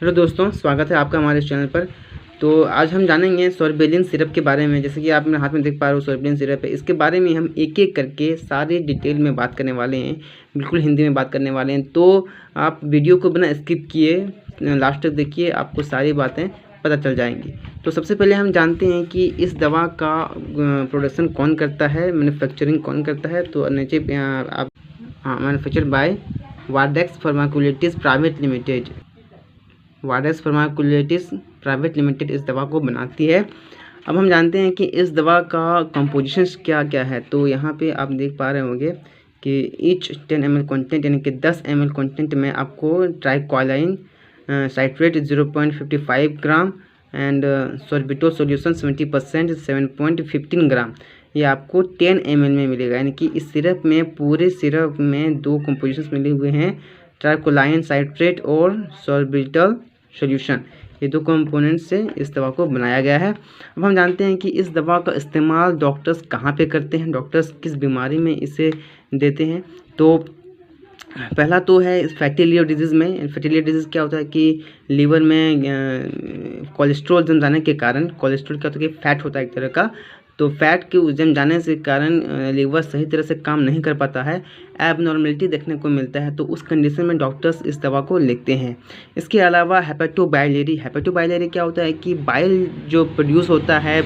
Hello दोस्तों, स्वागत है आपका हमारे इस चैनल पर। तो आज हम जानेंगे सोरबेलिन सिरप के बारे में। जैसे कि आप मेरे हाथ में देख पा रहे हो, सोरबेलिन सिरप है। इसके बारे में हम एक एक करके सारे डिटेल में बात करने वाले हैं, बिल्कुल हिंदी में बात करने वाले हैं। तो आप वीडियो को बिना स्किप किए लास्ट तक देखिए, आपको सारी बातें पता चल जाएंगी। तो सबसे पहले हम जानते हैं कि इस दवा का प्रोडक्शन कौन करता है, मैन्युफैक्चरिंग कौन करता है। तो नीचे आप मैन्युफैक्चर बाय वाडेक्स फार्माक्यूलेटिस प्राइवेट लिमिटेड। वाडेक्स फार्माक्यूलेटिस प्राइवेट लिमिटेड इस दवा को बनाती है। अब हम जानते हैं कि इस दवा का कंपोजिशन क्या क्या है। तो यहाँ पे आप देख पा रहे होंगे कि ईच 10 ml कंटेंट, यानी कि 10 ml कंटेंट में आपको ट्राइक्वालाइन साइट्रेट 0.55 ग्राम एंड सॉर्बिटो सोल्यूशन 70% 7.15 ग्राम, ये आपको 10 ml में मिलेगा। यानी कि इस सिरप में, पूरे सिरप में दो कंपोजिशंस मिले हुए हैं, ट्राइक्वालाइन साइट्रेट और सॉर्बिटल सोल्यूशन। ये दो कंपोनेंट से इस दवा को बनाया गया है। अब हम जानते हैं कि इस दवा का इस्तेमाल डॉक्टर्स कहाँ पे करते हैं, डॉक्टर्स किस बीमारी में इसे देते हैं। तो पहला तो है फैटी लिवर डिजीज़ में। फैटी लिवर डिजीज़ क्या होता है कि लीवर में कोलेस्ट्रॉल जम जाने के कारण, कोलेस्ट्रॉल क्या होता है कि फैट होता है एक तरह का, तो फैट के जम जाने से कारण लीवर सही तरह से काम नहीं कर पाता है, एबनॉर्मलिटी देखने को मिलता है। तो उस कंडीशन में डॉक्टर्स इस दवा को लिखते हैं। इसके अलावा हेपेटोबाइलेरी। हेपेटोबाइलेरी क्या होता है कि बाइल जो प्रोड्यूस होता है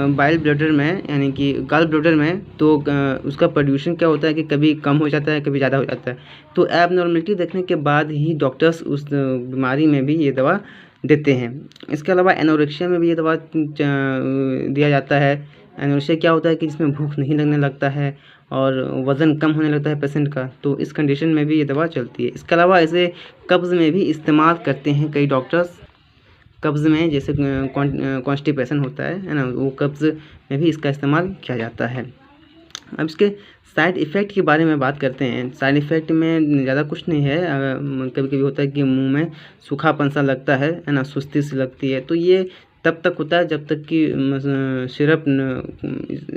बाइल ब्लडर में, यानी कि गॉल ब्लडर में, तो उसका प्रोड्यूशन क्या होता है कि कभी कम हो जाता है, कभी ज़्यादा हो जाता है। तो एबनॉर्मलिटी देखने के बाद ही डॉक्टर्स उस बीमारी में भी ये दवा देते हैं। इसके अलावा एनोरेक्सिया में भी ये दवा दिया जाता है। एनोरेक्सिया क्या होता है कि जिसमें भूख नहीं लगने लगता है और वज़न कम होने लगता है पेशेंट का, तो इस कंडीशन में भी ये दवा चलती है। इसके अलावा इसे कब्ज़ में भी इस्तेमाल करते हैं कई डॉक्टर्स। कब्ज़ में जैसे कॉन्स्टिपेशन होता है ना, वो कब्ज़ में भी इसका इस्तेमाल किया जाता है। अब इसके साइड इफ़ेक्ट के बारे में बात करते हैं। साइड इफ़ेक्ट में ज़्यादा कुछ नहीं है। कभी कभी होता है कि मुंह में सूखापन सा लगता है ना, सुस्ती सी लगती है। तो ये तब तक होता है जब तक कि सिरप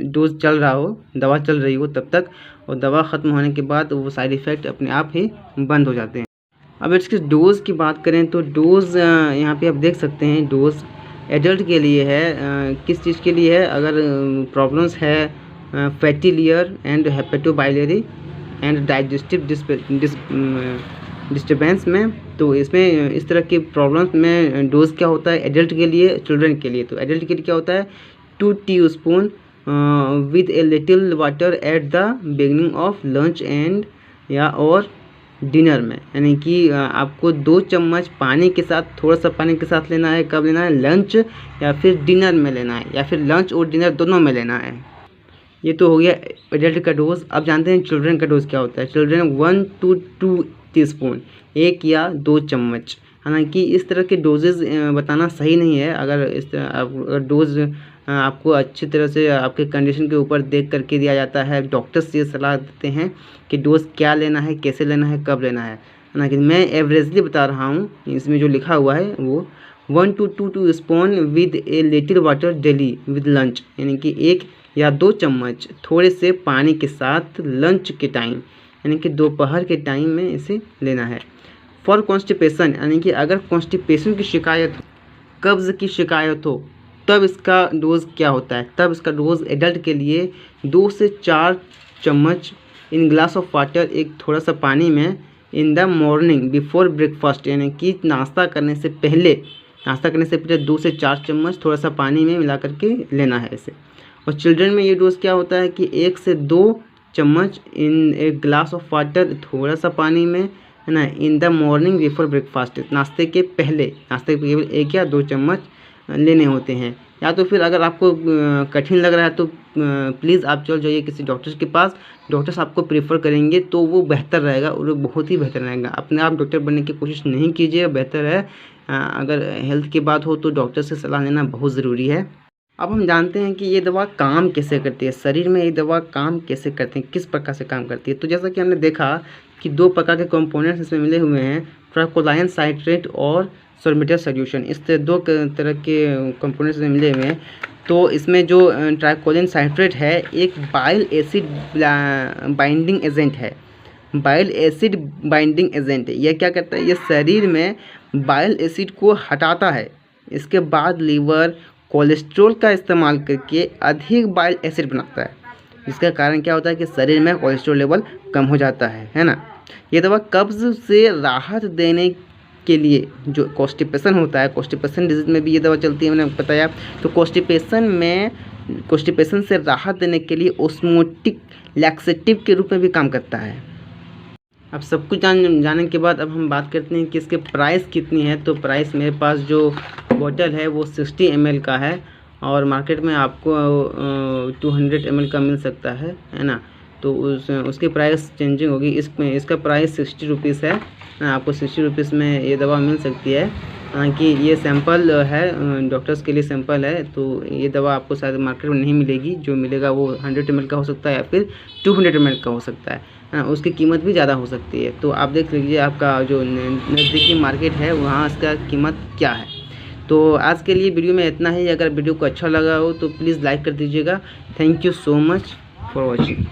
डोज चल रहा हो, दवा चल रही हो तब तक, और दवा ख़त्म होने के बाद वो साइड इफ़ेक्ट अपने आप ही बंद हो जाते हैं। अब इसके डोज़ की बात करें तो डोज़ यहाँ पे आप देख सकते हैं, डोज़ एडल्ट के लिए है। किस चीज़ के लिए है, अगर प्रॉब्लम्स है fatty liver and hepatobiliary and digestive disturbance में, तो इसमें इस तरह की प्रॉब्लम्स में डोज़ क्या होता है एडल्ट के लिए, चिल्ड्रन के लिए। तो एडल्ट के लिए क्या होता है 2 teaspoon with a little water at the beginning of lunch and या और डिनर में, यानी कि आपको 2 चम्मच पानी के साथ, थोड़ा सा पानी के साथ लेना है। कब लेना है, लंच या फिर डिनर में लेना है, या फिर लंच और डिनर दोनों में लेना है। ये तो हो गया एडल्ट का डोज। अब जानते हैं चिल्ड्रन का डोज क्या होता है। चिल्ड्रन 1 to 2 टीस्पून, 1 या 2 चम्मच। हालांकि इस तरह के डोजेज बताना सही नहीं है। अगर इस तरह अगर डोज आपको अच्छी तरह से आपके कंडीशन के ऊपर देख करके दिया जाता है, डॉक्टर्स ये सलाह देते हैं कि डोज क्या लेना है, कैसे लेना है, कब लेना है। हालांकि मैं एवरेजली बता रहा हूँ, इसमें जो लिखा हुआ है वो 1 to 2 teaspoon with a little water daily with lunch, यानी कि 1 या 2 चम्मच थोड़े से पानी के साथ लंच के टाइम, यानी कि दोपहर के टाइम में इसे लेना है। फॉर कॉन्स्टिपेशन, यानी कि अगर कॉन्स्टिपेशन की शिकायत, कब्ज़ की शिकायत हो, तब इसका डोज़ क्या होता है। तब इसका डोज़ एडल्ट के लिए 2 से 4 चम्मच इन ग्लास ऑफ वाटर, एक थोड़ा सा पानी में, in the morning before breakfast, यानी कि नाश्ता करने से पहले 2 से 4 चम्मच थोड़ा सा पानी में मिला करके लेना है इसे। और चिल्ड्रन में ये डोज क्या होता है कि 1 से 2 चम्मच इन एक ग्लास ऑफ वाटर, थोड़ा सा पानी में, है ना, in the morning before breakfast, नाश्ते के पहले केवल 1 या 2 चम्मच लेने होते हैं। या तो फिर अगर आपको कठिन लग रहा है तो प्लीज़ आप चल जाइए किसी डॉक्टर्स के पास। डॉक्टर्स आपको प्रेफर करेंगे तो वो बेहतर रहेगा, और बहुत ही बेहतर रहेगा। अपने आप डॉक्टर बनने की कोशिश नहीं कीजिए, बेहतर है अगर हेल्थ की बात हो तो डॉक्टर से सलाह लेना बहुत ज़रूरी है। अब हम जानते हैं कि ये दवा काम कैसे करती है, शरीर में ये दवा काम कैसे करती है, किस प्रकार से काम करती है। तो जैसा कि हमने देखा कि 2 प्रकार के कंपोनेंट्स इसमें मिले हुए हैं, ट्राइक्वालाइन साइट्रेट और सॉर्बिटल सोल्यूशन। इस 2 तरह के कंपोनेंट्स में मिले हुए हैं। तो इसमें जो ट्राइक्वालाइन साइट्रेट है, एक बाइल एसिड बाइंडिंग एजेंट है। बाइल एसिड बाइंडिंग एजेंट है। यह क्या करता है, ये शरीर में बाइल एसिड को हटाता है। इसके बाद लीवर कोलेस्ट्रॉल का इस्तेमाल करके अधिक बाइल एसिड बनाता है। इसका कारण क्या होता है कि शरीर में कोलेस्ट्रॉल लेवल कम हो जाता है ना। ये दवा कब्ज़ से राहत देने के लिए, जो कॉन्स्टिपेशन होता है, कॉन्स्टिपेशन डिजीज में भी ये दवा चलती है, मैंने बताया। तो कॉन्स्टिपेशन से राहत देने के लिए ऑस्मोटिक लैक्सेटिव के रूप में भी काम करता है। अब सब कुछ जानने के बाद अब हम बात करते हैं कि इसके प्राइस कितनी है। तो प्राइस मेरे पास जो बॉटल है वो 60 ml का है और मार्केट में आपको 200 ml का मिल सकता है ना। तो उसकी प्राइस चेंजिंग होगी। इसका प्राइस 60 रुपीज़ है। आपको 60 रुपीज़ में ये दवा मिल सकती है। हालांकि ये सैंपल है, डॉक्टर्स के लिए सैंपल है, तो ये दवा आपको शायद मार्केट में नहीं मिलेगी। जो मिलेगा वो 100 ml का हो सकता है या फिर 200 ml का हो सकता है। उसकी कीमत भी ज़्यादा हो सकती है। तो आप देख लीजिए आपका जो नज़दीकी मार्केट है वहाँ इसका कीमत क्या है। तो आज के लिए वीडियो में इतना ही। अगर वीडियो को अच्छा लगा हो तो प्लीज़ लाइक कर दीजिएगा। Thank you so much for watching.